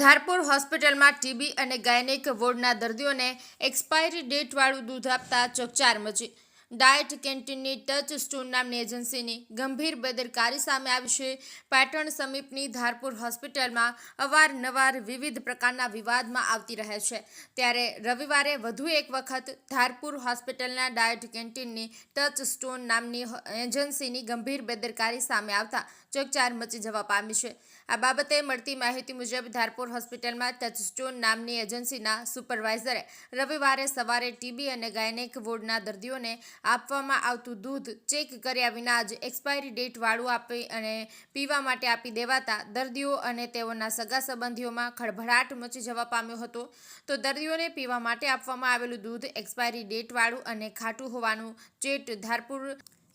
ધારપુર હોસ્પિટલમાં ટીબી અને ગાયનેક વોર્ડના દર્દીઓને એક્સપાયરી ડેટવાળું દૂધ આપતા ચકચાર મચી। ડાયટ કેન્ટીનની ટચ સ્ટોન નામની એજન્સીની ગંભીર બેદરકારી સામે આવી છે। પાટણ સમીપની ધારપુર હોસ્પિટલમાં અવારનવાર વિવિધ પ્રકારના વિવાદમાં આવતી રહે છે, ત્યારે રવિવારે વધુ એક વખત ધારપુર હોસ્પિટલના ડાયટ કેન્ટીનની ટચ સ્ટોન નામની એજન્સીની ગંભીર બેદરકારી સામે આવતા ચકચાર મચી જવા પામી છે। આ બાબતે મળતી માહિતી મુજબ ધારપુર હોસ્પિટલમાં ટચ સ્ટોન નામની એજન્સીના સુપરવાઇઝરે રવિવારે સવારે ટીબી અને ગાયનેક વોર્ડના દર્દીઓને આપવામાં આવતું દૂધ ચેક કર્યા વિના જ એક્સપાયરી ડેટ વાળું આપી અને પીવા માટે આપી દેવાતા દર્દીઓ અને તેઓના સગા સંબંધીઓમાં ખળભળાટ મચી જવા પામ્યો હતો। તો દર્દીઓને પીવા માટે આપવામાં આવેલું દૂધ એક્સપાયરી ડેટ વાળું અને ખાટું હોવાનું ચેટ ધારપુર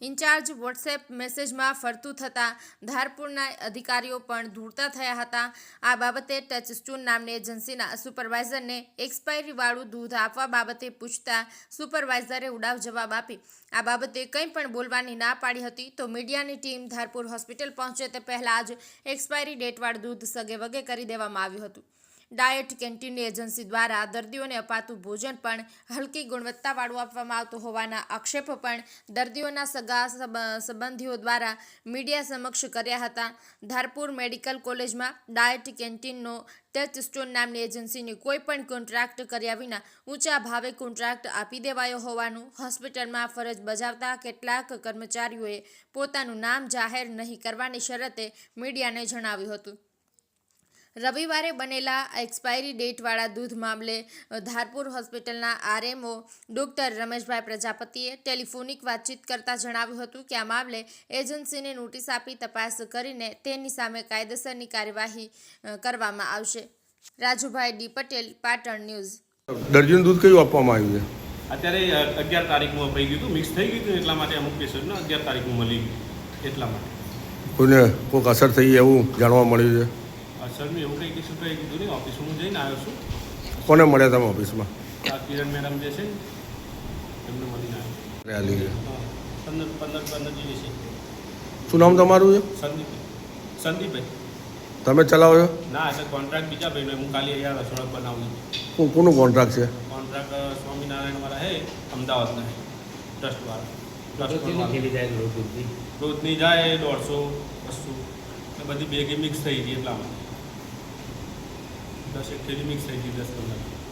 ઇન્ચાર્જ વોટ્સએપ મેસેજમાં ફરતું થતાં ધારપુરના અધિકારીઓ પણ દૂરતા થયા હતા। આ બાબતે ટચ સ્ટોન નામની એજન્સીના સુપરવાઇઝરને એક્સપાયરીવાળું દૂધ આપવા બાબતે પૂછતા સુપરવાઇઝરે ઉડાવ જવાબ આપી આ બાબતે કંઈ પણ બોલવાની ના પાડી હતી। તો મીડિયાની ટીમ ધારપુર હોસ્પિટલ પહોંચે તે પહેલાં જ એક્સપાયરી ડેટવાળું દૂધ સગે વગે કરી દેવામાં આવ્યું હતું। ડાયટ કેન્ટીનની એજન્સી દ્વારા દર્દીઓને અપાતું ભોજન પણ હલકી ગુણવત્તાવાળું આપવામાં આવતું હોવાના આક્ષેપો પણ દર્દીઓના સગા સંબંધીઓ દ્વારા મીડિયા સમક્ષ કર્યા હતા। ધારપુર મેડિકલ કોલેજમાં ડાયટ કેન્ટીનનો ટચ સ્ટોન નામની એજન્સીની કોઈ પણ કોન્ટ્રાક્ટ કર્યા વિના ઊંચા ભાવે કોન્ટ્રાક્ટ આપી દેવાયો હોવાનું હોસ્પિટલમાં ફરજ બજાવતા કેટલાક કર્મચારીઓએ પોતાનું નામ જાહેર નહીં કરવાની શરતે મીડિયાને જણાવ્યું હતું। રવિવારે બનેલા એક્સપાયરી ડેટવાળા દૂધ મામલે ધારપુર હોસ્પિટલના આરએમઓ ડૉક્ટર રમેશભાઈ પ્રજાપતિએ ટેલિફોનિક વાતચીત કરતા જણાવ્યું હતું કે આ મામલે એજન્સીને નોટિસ આપી તપાસ કરીને તેની સામે કાયદેસરની કાર્યવાહી કરવામાં આવશે। Rajubhai D Patel, Patan news. દર્દીનું દૂધ કયું આપવામાં આવ્યું છે? અત્યારે 11 તારીખનું અપાઈ ગયું હતું, મિક્સ થઈ ગયું હતું, એટલા માટે અમુક પેશન્ટને 11 તારીખનું મળી ગયું, એટલા માટે કોઈને કોઈક અસર થઈ એવું જાણવા મળ્યું છે? અસરનું એવું કંઈ કશું કંઈ કીધું નહીં, ઓફિસમાં હું જઈને આવ્યો છું। કોને મળ્યા તમે ઓફિસમાં? આ કિરણ મેડમ જે છે એમને મળીને આવ્યો। 15 જેવી છે। શું નામ તમારું છે? સંદીપભાઈ। તમે ચલાવો છો? ના, એટલે કોન્ટ્રાક્ટ બીજા ભાઈનો, હું ખાલી અહીંયા રસોડા બનાવું છું। કોનું કોન્ટ્રાક્ટ છે? કોન્ટ્રાક્ટ સ્વામિનારાયણવાળા છે, અમદાવાદના ટ્રસ્ટવાળા। રોજની જાય 150 200 બધી ભેગી મિક્સ થઈ ગઈ, એટલા માટે 10 એક થેલી મિક્સ થઈ ગઈ 10-15।